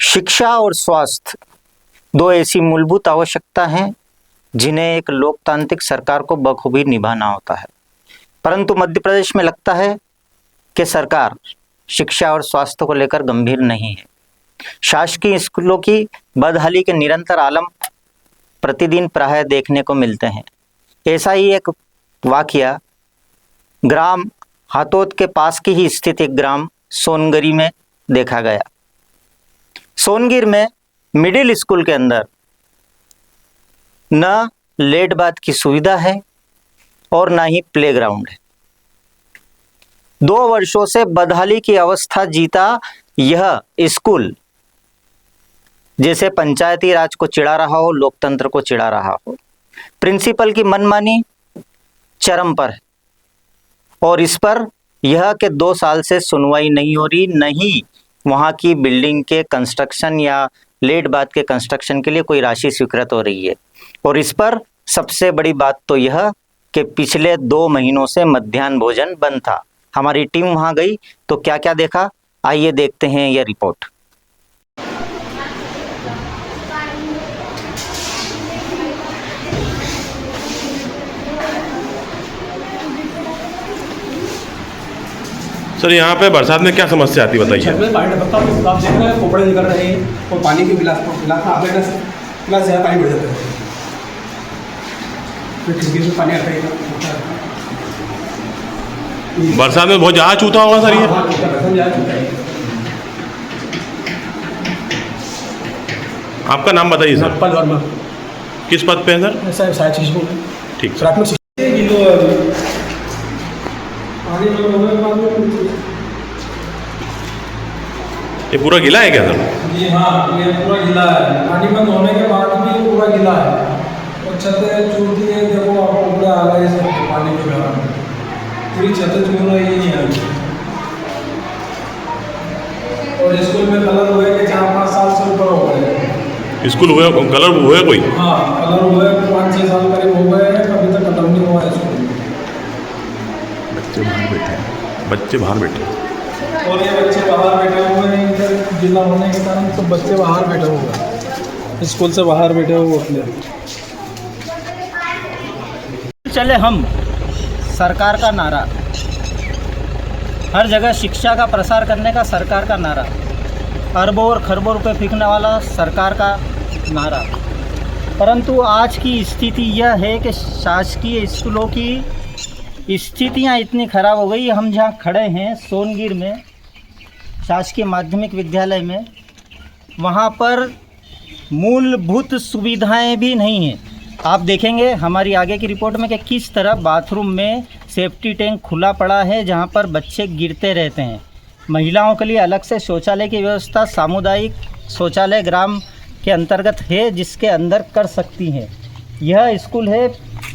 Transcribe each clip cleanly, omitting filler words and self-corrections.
शिक्षा और स्वास्थ्य दो ऐसी मूलभूत आवश्यकता हैं जिन्हें एक लोकतांत्रिक सरकार को बखूबी निभाना होता है। परंतु मध्य प्रदेश में लगता है कि सरकार शिक्षा और स्वास्थ्य को लेकर गंभीर नहीं है। शासकीय स्कूलों की बदहाली के निरंतर आलम प्रतिदिन प्रायः देखने को मिलते हैं। ऐसा ही एक वाकया ग्राम हातोद के पास की ही स्थित एक ग्राम सोनगिरी में देखा गया। सोनगिर में मिडिल स्कूल के अंदर न लेट बाथ की सुविधा है और न ही प्लेग्राउंड है। 2 वर्षों से बदहाली की अवस्था जीता यह स्कूल जैसे पंचायती राज को चिढ़ा रहा हो, लोकतंत्र को चिढ़ा रहा हो। प्रिंसिपल की मनमानी चरम पर है और इस पर यह कि 2 साल से सुनवाई नहीं हो रही, नहीं वहाँ की बिल्डिंग के कंस्ट्रक्शन या लेट बाथ के कंस्ट्रक्शन के लिए कोई राशि स्वीकृत हो रही है। और इस पर सबसे बड़ी बात तो यह कि पिछले 2 महीनों से मध्याह्न भोजन बंद था। हमारी टीम वहाँ गई तो क्या क्या देखा, आइए देखते हैं यह रिपोर्ट। सर यहाँ पे बरसात में क्या समस्या आती है बताइए। छत में पानी टपकता है, आप देख रहे हैं कपड़े निकल रहे हैं और पानी के गिलास ज़्यादा पानी बढ़ जाता है, फिर खिड़की से पानी आता है। बरसात में बहुत ज़्यादा चूता होगा सर ये। आपका नाम बताइए सर। पल वर्मा। किस पद पे है सर? सर शायद चीज़ को ठीक सर। ये पूरा गीला है क्या सर? जी हाँ, ये पूरा गीला है। पानी बंद होने के बाद भी ये पूरा गीला है और छतें चूरती है। देखो आपको ऊपर आ गए सब पानी के कारण पूरी छतें चूर रही है। और स्कूल में कलर हुए कि 4-5 साल से ऊपर हो गए। स्कूल हुए कलर हुए कोई? हाँ, कलर हुए 5-6 साल करीब हो गए हैं, अभी तक खत्म नहीं हुआ है स्कूल। बच्चे बाहर बैठे और ये बच्चे बाहर बैठे हुए हैं, इधर जिला होने के कारण सब बच्चे बाहर बैठे हुए हैं, स्कूल से बाहर बैठे हुए अपने। चले हम सरकार का नारा, हर जगह शिक्षा का प्रसार करने का सरकार का नारा, अरबों और खरबों रुपए फेंकने वाला सरकार का नारा। परंतु आज की स्थिति यह है कि शासकीय स्कूलों की स्थितियां इतनी खराब हो गई। हम जहां खड़े हैं सोनगिर में शासकीय माध्यमिक विद्यालय में, वहां पर मूलभूत सुविधाएं भी नहीं हैं। आप देखेंगे हमारी आगे की रिपोर्ट में कि किस तरह बाथरूम में सेफ्टी टैंक खुला पड़ा है जहां पर बच्चे गिरते रहते हैं। महिलाओं के लिए अलग से शौचालय की व्यवस्था सामुदायिक शौचालय ग्राम के अंतर्गत है जिसके अंदर कर सकती हैं। यह स्कूल है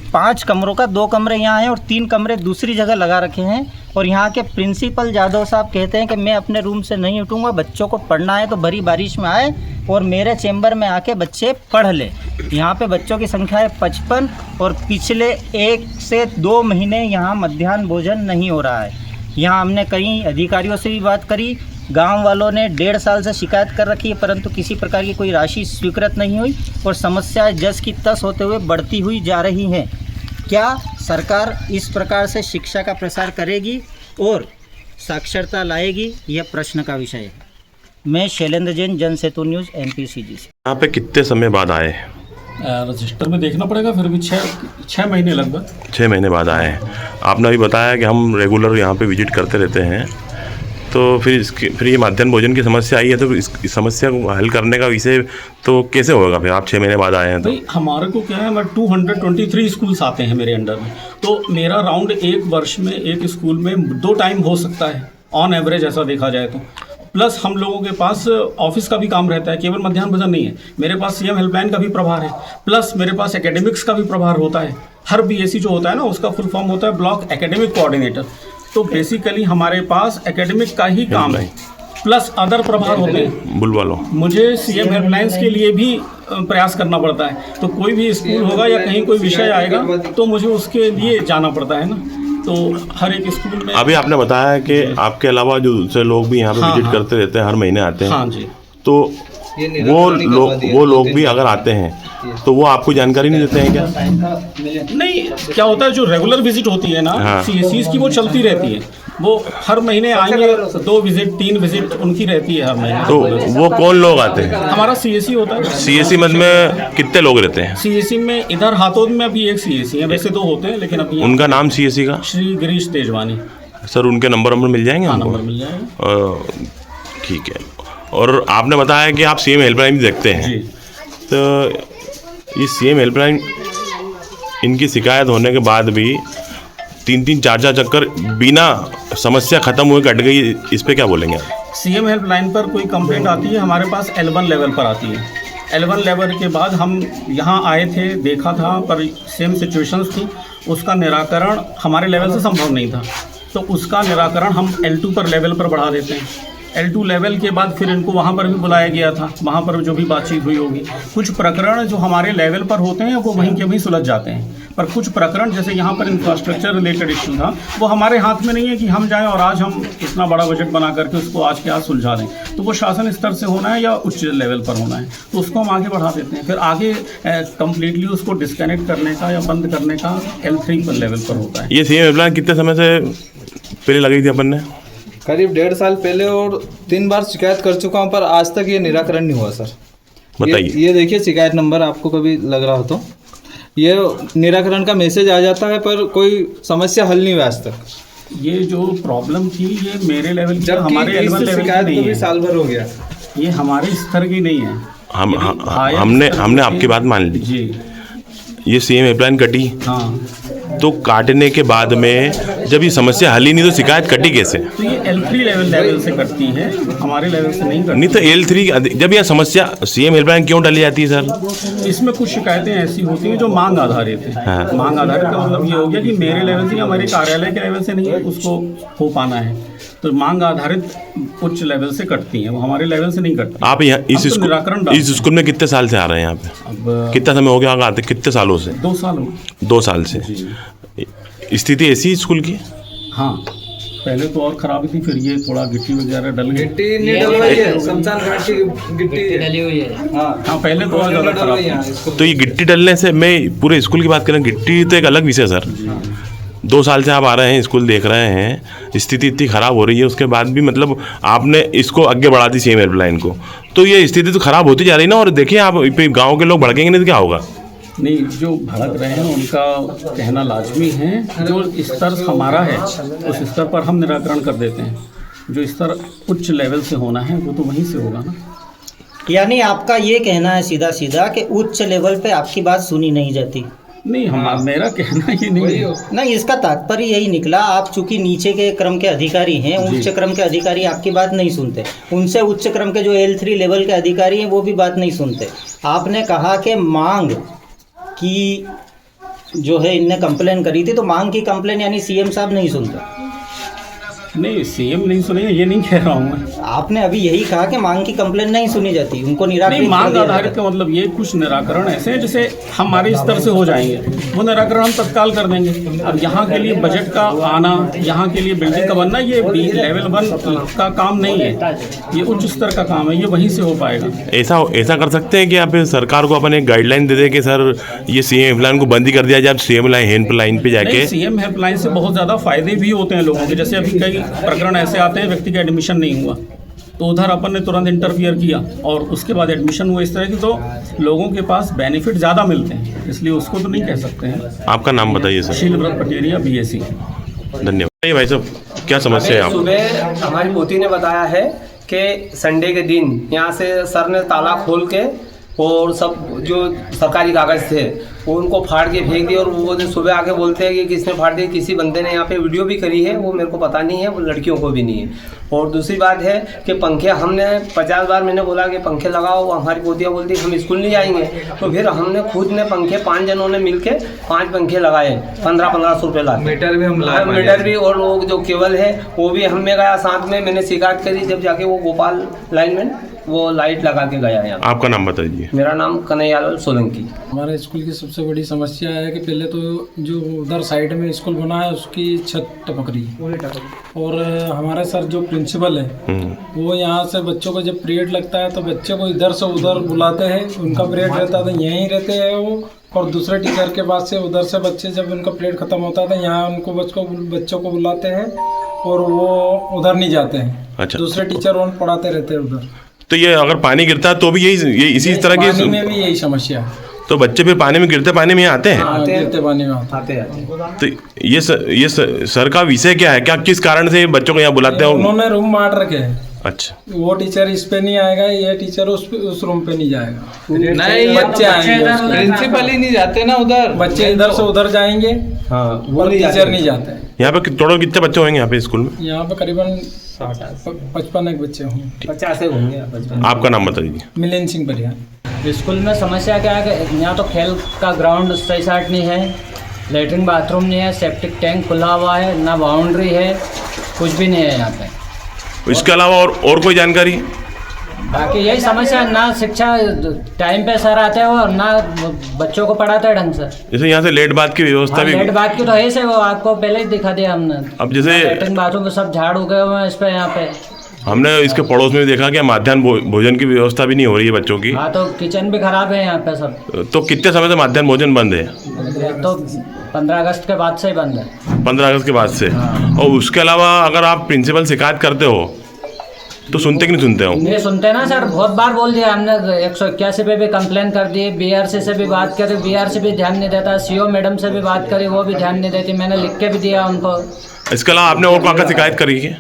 5 कमरों का, 2 कमरे यहाँ हैं और 3 कमरे दूसरी जगह लगा रखे हैं। और यहाँ के प्रिंसिपल जादव साहब कहते हैं कि मैं अपने रूम से नहीं उठूँगा, बच्चों को पढ़ना है तो भरी बारिश में आए और मेरे चैम्बर में आके बच्चे पढ़ ले। यहाँ पे बच्चों की संख्या है 55 और पिछले 1 से 2 महीने यहाँ मध्याह्न भोजन नहीं हो रहा है। यहाँ हमने कई अधिकारियों से भी बात करी, गांव वालों ने 1.5 साल से शिकायत कर रखी है, परंतु किसी प्रकार की कोई राशि स्वीकृत नहीं हुई और समस्याएं जस की तस होते हुए बढ़ती हुई जा रही हैं। क्या सरकार इस प्रकार से शिक्षा का प्रसार करेगी और साक्षरता लाएगी, यह प्रश्न का विषय है। मैं शैलेंद्र जैन, जन सेतु न्यूज़, MPCG से। यहाँ पे कितने समय बाद आए? रजिस्टर में देखना पड़ेगा, फिर भी 6 महीने लगभग। 6 महीने बाद आए हैं। आपने अभी बताया कि हम रेगुलर यहाँ पे विजिट करते रहते हैं, तो फिर ये मध्याह्न भोजन की समस्या आई है, तो इस समस्या को हल करने का विषय तो कैसे होगा? फिर आप 6 महीने बाद आए हैं तो? भाई हमारे को क्या है, मैं 223 स्कूल्स आते हैं मेरे अंडर में, तो मेरा राउंड 1 वर्ष में एक स्कूल में 2 टाइम हो सकता है ऑन एवरेज, ऐसा देखा जाए तो। प्लस हम लोगों के पास ऑफिस का भी काम रहता है, केवल मध्याह्न भोजन नहीं है। मेरे पास CM हेल्पलाइन का भी प्रभार है, प्लस मेरे पास एकेडमिक्स का भी प्रभार होता है। हर BSc जो होता है ना, उसका फुल फॉर्म होता है ब्लॉक एकेडमिक कोऑर्डिनेटर। तो बेसिकली हमारे पास एकेडमिक का ही काम है, प्लस अदर प्रभार होते हैं। बुलवालो मुझे CM हेल्पलाइंस के लिए भी प्रयास करना पड़ता है, तो कोई भी स्कूल होगा या कहीं कोई विषय आएगा तो मुझे उसके लिए जाना पड़ता है ना। तो हर एक स्कूल में अभी आपने बताया कि आपके अलावा जो दूसरे लोग भी यहाँ पे विजिट करते रहते हैं, हर महीने आते हैं। हाँ जी। तो वो लोग भी अगर आते हैं तो वो आपको जानकारी नहीं देते हैं क्या? नहीं, क्या होता है जो रेगुलर विजिट होती है ना हाँ। CSCs की, वो चलती रहती है। वो हर महीने आएंगे, 2 विजिट 3 विजिट उनकी रहती है हर महीने। तो वो कौन लोग आते हैं? हमारा CSC होता है। CSC मत में कितने लोग रहते हैं? CSC में इधर हाथोद में अभी एक CSC है, वैसे 2 होते हैं, लेकिन अभी उनका नाम CSC का? श्री गिरीश तेजवानी। सर उनके नंबर मिल जाएंगे हाँ, हमको? नंबर मिल जाएगा। ठीक है। और आपने बताया कि आप CM हेल्पलाइन भी देखते हैं, जी। तो ये CM हेल्पलाइन इनकी शिकायत होने के बाद भी 3-3 4-4 चक्कर बिना समस्या ख़त्म हुए कट गई, इस पे क्या बोलेंगे आप? CM हेल्पलाइन पर कोई कंप्लेंट आती है, हमारे पास L1 लेवल पर आती है। L1 लेवल के बाद हम यहाँ आए थे, देखा था, पर सेम सिचुएशंस थी। उसका निराकरण हमारे लेवल से संभव नहीं था, तो उसका निराकरण हम L2 पर लेवल पर बढ़ा देते हैं। L2 लेवल के बाद फिर इनको वहाँ पर भी बुलाया गया था, वहाँ पर जो भी बातचीत हुई होगी। कुछ प्रकरण जो हमारे लेवल पर होते हैं वो वहीं के वहीं सुलझ जाते हैं, पर कुछ प्रकरण जैसे यहाँ पर इंफ्रास्ट्रक्चर रिलेटेड इशू था, वो हमारे हाथ में नहीं है कि हम जाएं और आज हम इतना बड़ा बजट बना करके उसको आज के आज सुलझा दें। तो वो शासन स्तर से होना है या उच्च लेवल पर होना है, तो उसको हम आगे बढ़ा देते हैं। फिर आगे कम्प्लीटली उसको डिस्कनेक्ट करने का या बंद करने का L3 पर लेवल पर होता है। ये CM हेल्पलाइन कितने समय से पहले लगी थी अपन ने? करीब 1.5 साल पहले, और 3 बार शिकायत कर चुका हूँ, पर आज तक ये निराकरण नहीं हुआ सर। बताइए। ये देखिए शिकायत नंबर, आपको कभी लग रहा हो तो ये निराकरण का मैसेज आ जाता है, पर कोई समस्या हल नहीं हुआ आज तक। ये जो प्रॉब्लम थी ये मेरे लेवल की, जबकि हमारे इस L1 लेवल की शिकायत नहीं को भी है। साल भर हो गया। ये हमारे स्तर की नहीं है। हमने आपकी बात मान ली। जी। ये CM हेल्पलाइन कटी, हाँ, तो काटने के बाद में जब ये समस्या हल ही नहीं तो शिकायत कटी कैसे? तो ये L3 लेवल से कटती है, हमारे लेवल से नहीं कटती। नहीं तो L3 जब यह समस्या CM हेल्पलाइन क्यों डाली जाती है सर? इसमें कुछ शिकायतें ऐसी होती हैं जो मांग आधारित है। हाँ। मांग आधारित का मतलब ये हो गया कि मेरे लेवल से या हमारे कार्यालय के लेवल से नहीं है, उसको हो पाना है, तो मांग आधारित उच्च लेवल से कटती हैं, वो हमारे लेवल से नहीं कटती। आप यहाँ निराकरण डालते इस स्कूल में कितने साल से आ रहे हैं यहाँ पे? अब कितना समय हो गया आते? कितने सालों से? 2 साल हो गए। 2 साल से। स्थिति ऐसी स्कूल की? हाँ, पहले तो और खराबी थी, फिर ये थोड़ा गिट्टी वगैरह डल गई। गिट्टी नहीं डलवाई है, शमशान घाट की गिट्टी डली हुई है। हाँ, पहले तो और ज़्यादा खराब थी। तो ये गिट्टी डलने से, मैं पूरे स्कूल की बात करें, गिट्टी तो एक अलग विषय सर। 2 साल से आप आ रहे हैं, स्कूल देख रहे हैं, स्थिति इतनी ख़राब हो रही है, उसके बाद भी मतलब आपने इसको आगे बढ़ा दी CM हेल्पलाइन को, तो ये स्थिति तो ख़राब होती जा रही ना। और देखिए आप गांव के लोग भड़केंगे नहीं तो क्या होगा? नहीं, जो भड़क रहे हैं उनका कहना लाजमी है। जो स्तर हमारा है उस स्तर पर हम निराकरण कर देते हैं, जो स्तर उच्च लेवल से होना है वो तो वहीं से होगा ना। यानी आपका ये कहना है सीधा सीधा कि उच्च लेवल पे आपकी बात सुनी नहीं जाती? नहीं, मेरा कहना ये नहीं है। नहीं, इसका तात्पर्य यही निकला, आप चूंकि नीचे के क्रम के अधिकारी हैं, उच्च क्रम के अधिकारी आपकी बात नहीं सुनते, उनसे उच्च क्रम के जो L3 लेवल के अधिकारी हैं वो भी बात नहीं सुनते। आपने कहा कि मांग की जो है इनने कंप्लेन करी थी, तो मांग की कंप्लेन यानी CM साहब नहीं सुनते? नहीं, CM नहीं सुनेंगे ये नहीं कह रहा हूँ मैं। आपने अभी यही कहा कि मांग की कंप्लेन नहीं सुनी जाती, उनको नहीं, निराकरण मांग आधारित का मतलब ये कुछ निराकरण ऐसे हैं जैसे हमारे स्तर से हो जाएंगे, वो निराकरण हम तत्काल कर देंगे। अब यहाँ के लिए बजट का आना, यहाँ के लिए बिल्डिंग का बनना, ये लेवल 1 का काम नहीं है, ये उच्च स्तर का काम है, ये वहीं से हो पाएगा। ऐसा कर सकते हैं कि आप सरकार को अपन एक गाइडलाइन दे दें कि सर ये CM हेल्पलाइन को बंद ही कर दिया जाए, CM हेल्पलाइन पे जाके। CM हेल्पलाइन से बहुत ज़्यादा फायदे भी होते हैं लोगों के, जैसे अभी कई प्रकरण ऐसे आते हैं व्यक्ति का एडमिशन नहीं हुआ, तो उधर अपन ने तुरंत इंटरफियर किया और उसके बाद एडमिशन हुआ, इस तरह की, तो लोगों के पास बेनिफिट ज़्यादा मिलते हैं, इसलिए उसको तो नहीं कह सकते हैं। आपका नाम बताइए सर। शीलव्रत पटेरिया, BSc। धन्यवाद। भाई साहब, क्या समस्या है आप? सुबह हमारी पोती ने बताया है कि संडे के दिन यहाँ से सर ने ताला खोल के और सब जो सरकारी कागज़ थे वो उनको फाड़ के फेंक दिए, और वो सुबह आके बोलते हैं कि किसने फाड़ दी। किसी बंदे ने यहाँ पे वीडियो भी करी है, वो मेरे को पता नहीं है, वो लड़कियों को भी नहीं है। और दूसरी बात है कि पंखे, हमने 50 बार मैंने बोला कि पंखे लगाओ, हमारी पोतियाँ बोलती हम स्कूल नहीं जाएंगे, तो फिर हमने खुद ने पंखे 5 जनों ने मिल के 5 पंखे लगाए, 1500-1500 रुपये लाए। मीटर भी हम लगाए, मीटर भी, और वो जो केबल है वो भी हमने गया साथ में, मैंने शिकायत करी, जब जाके वो गोपाल लाइनमैन वो लाइट लगा के गया है यहाँ। आपका नाम बताइए। मेरा नाम कन्हैयालाल सोलंकी। हमारे स्कूल की सबसे बड़ी समस्या है कि पहले तो जो उधर साइड में स्कूल बना है उसकी छत टपक रही है, और हमारे सर जो प्रिंसिपल है वो यहाँ से बच्चों को जब पीरियड लगता है तो बच्चे को इधर से उधर बुलाते हैं। उनका पीरियड रहता है तो यहीं रहते हैं वो, और दूसरे टीचर के पास से उधर से बच्चे जब उनका पीरियड ख़त्म होता है तो यहाँ उनको बच्चों को बुलाते हैं और वो उधर नहीं जाते हैं। अच्छा। दूसरे टीचर उन पढ़ाते रहते हैं उधर। तो ये अगर पानी गिरता है तो भी यही इसी तरह पानी की में भी यही समस्या है। तो बच्चे फिर पानी में गिरते पानी में यहाँ आते हैं। गिरते पानी में आते हैं। तो ये सर का विषय क्या है, क्या किस कारण से बच्चों को यहाँ बुलाते हैं? उन्होंने रूम बांट रखे हैं। अच्छा। वो टीचर इस पे नहीं आएगा, ये टीचर उस रूम पे नहीं जाएगा। नहीं, ये बच्चे आएंगे, प्रिंसिपल ही नहीं जाते ना उधर, बच्चे इधर से उधर जाएंगे। हाँ, वो और नहीं टीचर नहीं जाते हैं। यहाँ पे टोटल कितने बच्चे होंगे यहाँ पे स्कूल में? यहाँ पे करीबन 55 एक बच्चे होंगे। 50 होंगे। आपका नाम बताइए। मिलिंद सिंह परिहार। स्कूल में समस्या क्या है कि यहाँ तो खेल का ग्राउंड सही साइड नहीं है, लेटरिन बाथरूम नहीं है, सेप्टिक टैंक खुला हुआ है, ना बाउंड्री है, कुछ भी नहीं है यहाँ पे। इसके अलावा और कोई जानकारी? बाकी यही समस्या है, ना शिक्षा टाइम पे सर आते हो और ना बच्चों को पढ़ाते हैं ढंग से। जैसे यहाँ से लेट बात की व्यवस्था भी? लेट बात की तो है से, वो आपको पहले ही दिखा दिया हमने। अब जैसे लेटरिन बाथरूम में सब झाड़ उगे हुए हैं इस पे, यहाँ पे हमने इसके पड़ोस में भी देखा कि मध्याह्न भोजन की व्यवस्था भी नहीं हो रही है बच्चों की। हाँ, तो किचन भी खराब है यहाँ पे सब। तो कितने समय से मध्याह्न भोजन बंद है? तो 15 अगस्त के बाद से ही बंद है। 15 अगस्त के बाद से। और उसके अलावा अगर आप प्रिंसिपल शिकायत करते हो तो सुनते कि नहीं सुनते हो? नहीं सुनते ना सर, बहुत बार बोल दिया हमने। 181 पे भी कंप्लेन कर दी, बीआरसी से भी बात करी, बीआरसी भी ध्यान नहीं देता, सीओ मैडम से भी बात करी, वो भी ध्यान नहीं देती। मैंने लिख के भी दिया उनको। इसके अलावा आपने और कहाँ का शिकायत करी है?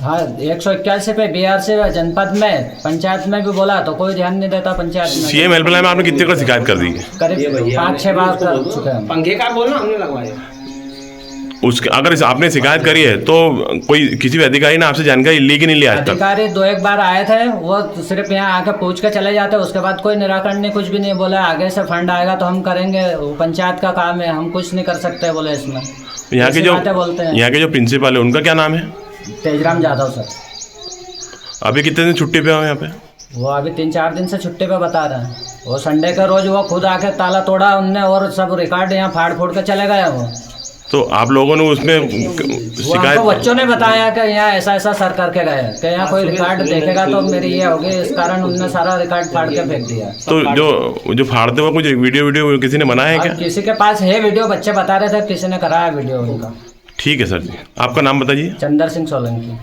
हाँ, 181 पे बीआरसी जनपद में, पंचायत में भी बोला तो कोई ध्यान नहीं देता पंचायत में। सीएम हेल्पलाइन में आपने कितने का शिकायत कर दी है? करीब 5-6 बार कर चुके हैं। पंखे का बोलना हमने लगवाया। उसके अगर आपने शिकायत करी है तो कोई किसी भी अधिकारी ने आपसे जानकारी ली कि नहीं ली आज तक? अधिकारी 2-1 बार आए थे, वो सिर्फ यहाँ आके पूछ के चले जाते, उसके बाद कोई निराकरण नहीं, कुछ भी नहीं। बोला आगे से फंड आएगा तो हम करेंगे, वो पंचायत का काम है, हम कुछ नहीं कर सकते बोले इसमें। यहाँ के जो प्रिंसिपल है उनका क्या नाम है? तेजराम यादव सर। अभी कितने दिन छुट्टी पे हो यहाँ पे? वो अभी 3-4 दिन से छुट्टी पे बता रहे हैं। वो संडे का रोज वो खुद आके ताला तोड़ा उनने और सब रिकॉर्ड यहाँ फाड़ फोड़ के चले गए वो। तो आप लोगों ने उसमें वो शिकायत? हमको बच्चों ने बताया कि यहाँ ऐसा ऐसा सर करके गए कि यहाँ कोई रिकॉर्ड देखेगा तो मेरी ये होगी, इस कारण उनने सारा रिकॉर्ड फाड़ के फेंक दिया। तो जो फाड़ते हुए कुछ वीडियो किसी ने बनाया है क्या? किसी के पास है वीडियो, बच्चे बता रहे थे किसी ने कराया वीडियो उनका। ठीक है सर जी, आपका नाम बताइए। चंदर सिंह सोलंकी।